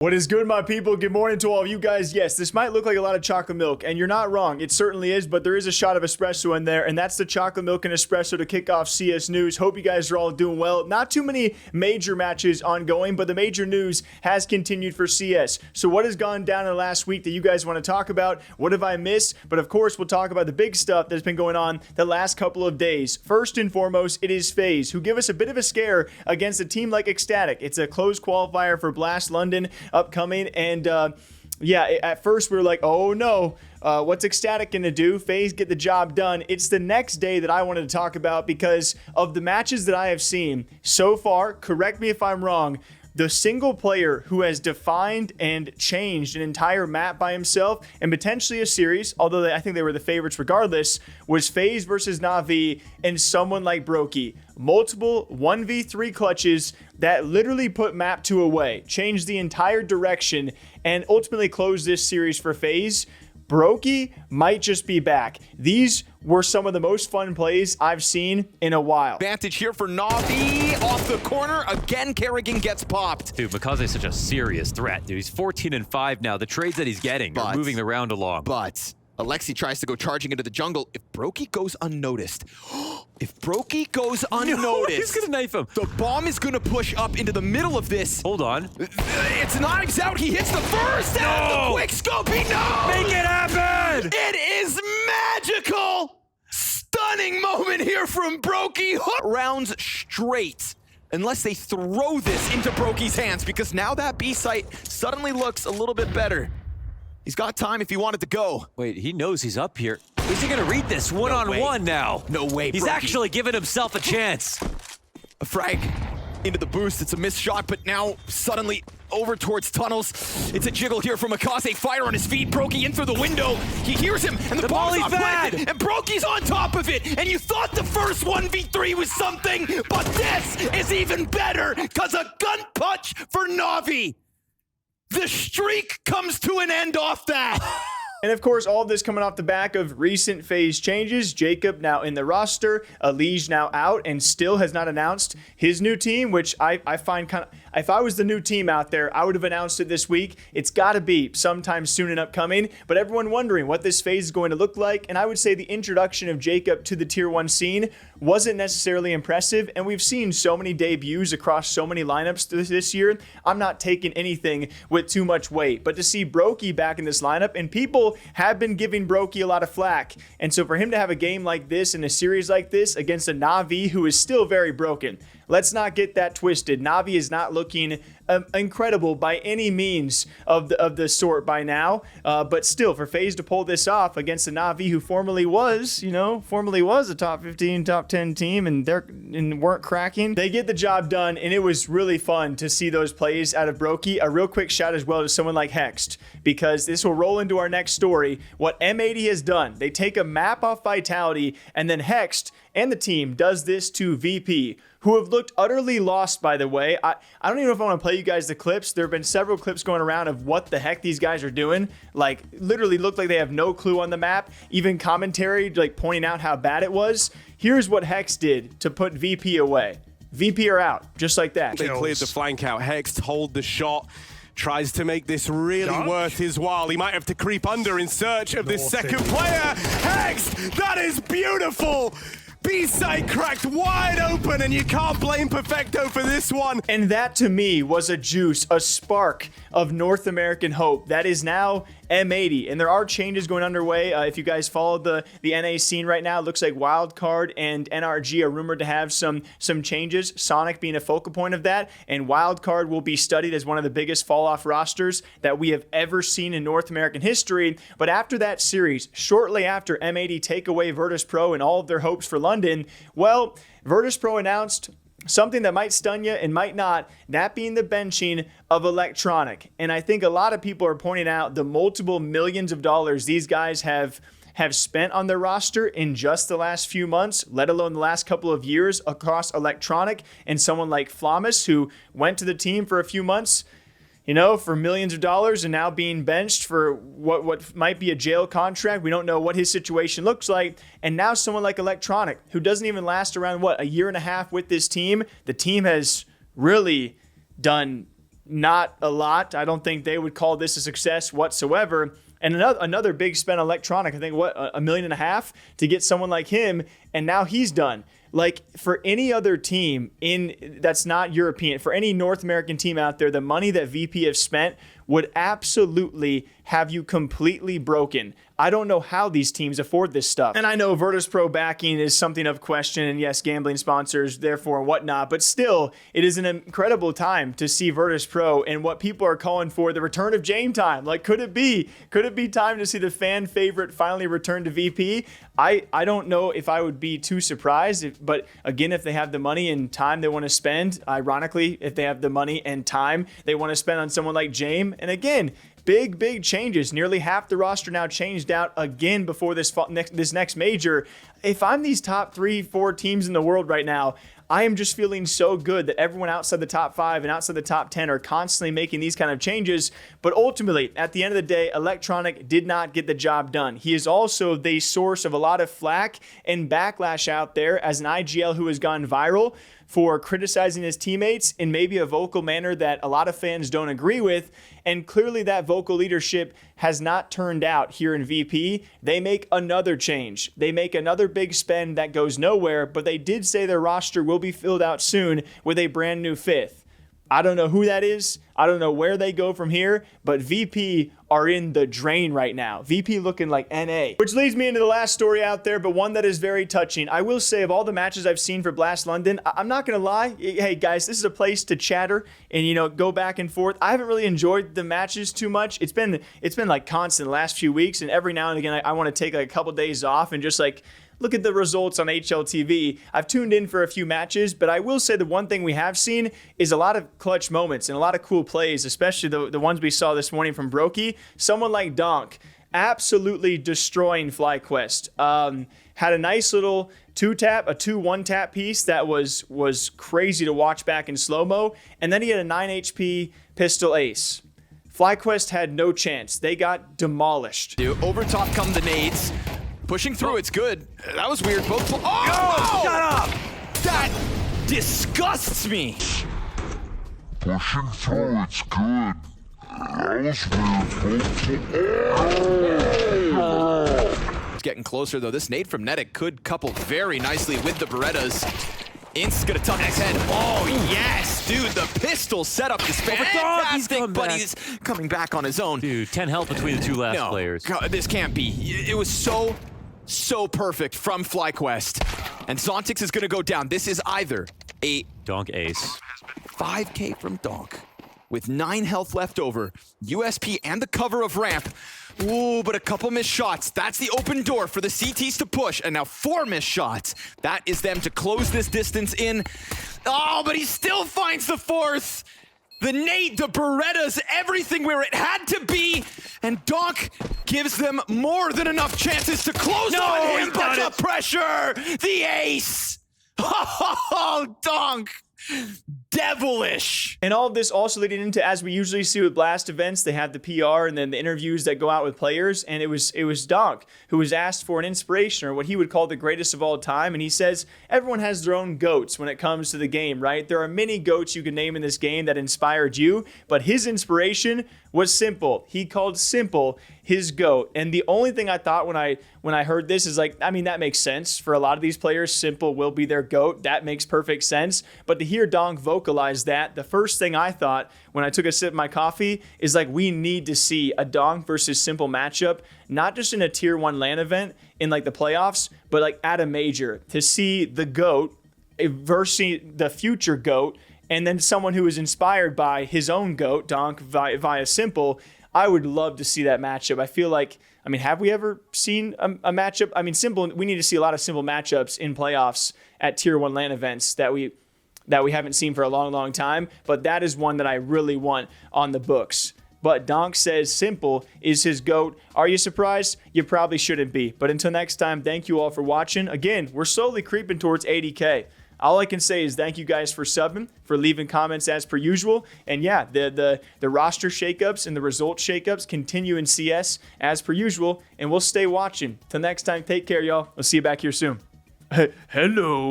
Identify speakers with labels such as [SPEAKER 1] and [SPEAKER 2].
[SPEAKER 1] What is good, my people? Good morning to all of you guys. Yes, this might look like a lot of chocolate milk, and you're not wrong. It certainly is, but there is a shot of espresso in there, and that's the chocolate milk and espresso to kick off CS News. Hope you guys are all doing well. Not too many major matches ongoing, but the major news has continued for CS. So what has gone down in the last week that you guys want to talk about? What have I missed? But of course, we'll talk about the big stuff that's been going on the last couple of days. First and foremost, it is FaZe, who give us a bit of a scare against a team like HeXT. It's a close qualifier for Blast London upcoming, and yeah, at first we were like, oh no, what's HeXT gonna do? FaZe get the job done. It's the next day that I wanted to talk about because of the matches that I have seen so far. Correct me if I'm wrong. The single player who has defined and changed an entire map by himself and potentially a series, although I think they were the favorites regardless, was FaZe versus NAVI and someone like Broky. Multiple 1v3 clutches that literally put map 2 away, changed the entire direction, and ultimately closed this series for FaZe. Broky might just be back. These were some of the most fun plays I've seen in a while.
[SPEAKER 2] Advantage here for Navi off the corner. Again, Kerrigan gets popped.
[SPEAKER 3] Dude, Mikaze's such a serious threat, dude. He's 14-5 now. The trades that he's getting are moving the round along.
[SPEAKER 2] But Alexi tries to go charging into the jungle. If Broky goes unnoticed, if Broky goes unnoticed,
[SPEAKER 3] he's gonna knife him.
[SPEAKER 2] The bomb is gonna push up into the middle of this.
[SPEAKER 3] Hold on.
[SPEAKER 2] It's knives out. He hits the first and the quick scope. He knows.
[SPEAKER 3] Make it happen.
[SPEAKER 2] It is magical. Stunning moment here from Broky. Rounds straight. Unless they throw this into Broky's hands, because now that B site suddenly looks a little bit better. He's got time if he wanted to go.
[SPEAKER 3] Wait, he knows he's up here. Is he gonna read this one-on-one now?
[SPEAKER 2] No way,
[SPEAKER 3] He's
[SPEAKER 2] Broky.
[SPEAKER 3] actually giving himself a chance.
[SPEAKER 2] A frag into the boost. It's a missed shot, but now suddenly over towards tunnels. It's a jiggle here from Mikaze. Fire on his feet. Broky in through the window. He hears him, and the ball's not planted, and Broky's on top of it. And you thought the first 1v3 was something, but this is even better, because a gun punch for Navi. The streak comes to an end off that.
[SPEAKER 1] And of course, all of this coming off the back of recent FaZe changes. Jacob now in the roster, Alige now out, and still has not announced his new team, which I find kind of, if I was the new team out there, I would have announced it this week. It's got to be sometime soon and upcoming, but everyone wondering what this FaZe is going to look like. And I would say the introduction of Jacob to the tier 1 scene wasn't necessarily impressive, and we've seen so many debuts across so many lineups this year. I'm not taking anything with too much weight, but to see Broky back in this lineup, and people have been giving Broky a lot of flack, and so for him to have a game like this and a series like this against a Navi who is still very broken, let's not get that twisted. Navi is not looking incredible by any means of the sort by now, but still, for FaZe to pull this off against a Navi who formerly was a top 15, top 10 team, and weren't cracking, they get the job done, and it was really fun to see those plays out of Broky. A real quick shout as well to someone like HeXT, because this will roll into our next story. What M80 has done, they take a map off Vitality, and then HeXT and the team does this to VP, who have looked utterly lost, by the way. I don't even know if I want to play you guys the clips. There have been several clips going around of what the heck these guys are doing. Like, literally look like they have no clue on the map. Even commentary, like, pointing out how bad it was. Here's what HeXT did to put VP away. VP are out, just like that.
[SPEAKER 4] They cleared the flank out. HeXT hold the shot. Tries to make this really worth his while. He might have to creep under in search of this second player. HeXT, that is beautiful. B-side cracked wide open, and you can't blame Perfecto for this one.
[SPEAKER 1] And that, to me, was a juice, a spark of North American hope. That is now M80, and there are changes going underway. If you guys follow the NA scene right now, it looks like Wildcard and NRG are rumored to have some changes, Sonic being a focal point of that, and Wildcard will be studied as one of the biggest fall-off rosters that we have ever seen in North American history. But after that series, shortly after M80 take away Virtus Pro and all of their hopes for London, well, Virtus Pro announced something that might stun you and might not, that being the benching of ElectroNic. And I think a lot of people are pointing out the multiple millions of dollars these guys have spent on their roster in just the last few months, let alone the last couple of years across ElectroNic, and someone like Flamus, who went to the team for a few months, you know, for millions of dollars, and now being benched for what might be a jail contract. We don't know what his situation looks like. And now someone like ElectroNic, who doesn't even last around, a year and a half with this team. The team has really done not a lot. I don't think they would call this a success whatsoever. And another big spend on ElectroNic, I think, what, $1.5 million to get someone like him, and now he's done. Like, for any other team that's not European, for any North American team out there, the money that VP have spent would absolutely have you completely broken. I don't know how these teams afford this stuff. And I know Virtus.pro backing is something of question, and yes, gambling sponsors, therefore, whatnot, but still, it is an incredible time to see Virtus.pro and what people are calling for the return of Jame time. Like, could it be time to see the fan favorite finally return to VP? I don't know if I would be too surprised, but again, if they have the money and time they want to spend, ironically, if they have the money and time they want to spend on someone like Jame, and again, big changes. Nearly half the roster now changed out again before this next major. If I'm these top 3-4 teams in the world right now, I am just feeling so good that everyone outside the top 5 and outside the top 10 are constantly making these kind of changes. But ultimately, at the end of the day, ElectroNic did not get the job done. He is also the source of a lot of flack and backlash out there as an IGL who has gone viral for criticizing his teammates in maybe a vocal manner that a lot of fans don't agree with. And clearly that vocal leadership has not turned out here in VP. They make another change. They make another big spend that goes nowhere, but they did say their roster will be filled out soon with a brand new 5th. I don't know who that is. I don't know where they go from here, but VP are in the drain right now. VP looking like NA. Which leads me into the last story out there, but one that is very touching. I will say, of all the matches I've seen for Blast London, I'm not gonna lie. Hey guys, this is a place to chatter and go back and forth. I haven't really enjoyed the matches too much. It's been like constant the last few weeks, and every now and again I want to take like a couple days off and just like look at the results on HLTV. I've tuned in for a few matches, but I will say the one thing we have seen is a lot of clutch moments and a lot of cool plays, especially the ones we saw this morning from Broky. Someone like Donk, absolutely destroying FlyQuest. Had a nice little 2-1 tap piece that was crazy to watch back in slow-mo, and then he had a 9 HP pistol ace. FlyQuest had no chance. They got demolished.
[SPEAKER 2] Over top come the nades. Pushing through, it's good. That was weird. Both. Oh! Shut up! That disgusts me.
[SPEAKER 5] Pushing through, it's good. That was weird.
[SPEAKER 2] It's getting closer though. This nade from Netic could couple very nicely with the Berettas. Inst's gonna tuck his head. Oh yes, dude, the pistol setup is fantastic, but he's coming back on his own.
[SPEAKER 3] Dude, 10 health between the two last players.
[SPEAKER 2] God, this can't be. It was so perfect from FlyQuest. And Zontix is gonna go down. This is either a
[SPEAKER 3] Donk ace.
[SPEAKER 2] 5K from Donk with 9 health left over, USP and the cover of ramp. Ooh, but a couple missed shots. That's the open door for the CTs to push, and now 4 missed shots. That is them to close this distance in. Oh, but he still finds the 4th. The nade, the Berettas, everything where it had to be, and Donk gives them more than enough chances to close on him, but the pressure, the ace. Oh, Donk. Devilish.
[SPEAKER 1] And all of this also leading into, as we usually see with Blast events, they have the PR and then the interviews that go out with players, and it was Donk who was asked for an inspiration or what he would call the greatest of all time, and he says everyone has their own GOATs when it comes to the game, right? There are many GOATs you can name in this game that inspired you, but his inspiration was S1mple. He called S1mple his GOAT. And the only thing I thought when I heard this is like, I mean, that makes sense. For a lot of these players, S1mple will be their GOAT. That makes perfect sense. But to hear Donk vocalize that, the first thing I thought when I took a sip of my coffee is like, we need to see a Donk versus S1mple matchup, not just in a tier 1 LAN event in like the playoffs, but like at a major, to see the GOAT versus the future GOAT, and then someone who is inspired by his own GOAT, Donk, via S1mple. I would love to see that matchup. I feel like, I mean, have we ever seen a matchup? I mean, S1mple, we need to see a lot of S1mple matchups in playoffs at tier 1 LAN events that we haven't seen for a long time, but that is one that I really want on the books. But Donk says S1mple is his GOAT. Are you surprised? You probably shouldn't be. But until next time, thank you all for watching. Again, we're slowly creeping towards 80K. All I can say is thank you guys for subbing, for leaving comments as per usual. And yeah, the roster shakeups and the result shakeups continue in CS as per usual. And we'll stay watching. Till next time, take care, y'all. I'll see you back here soon. Hello.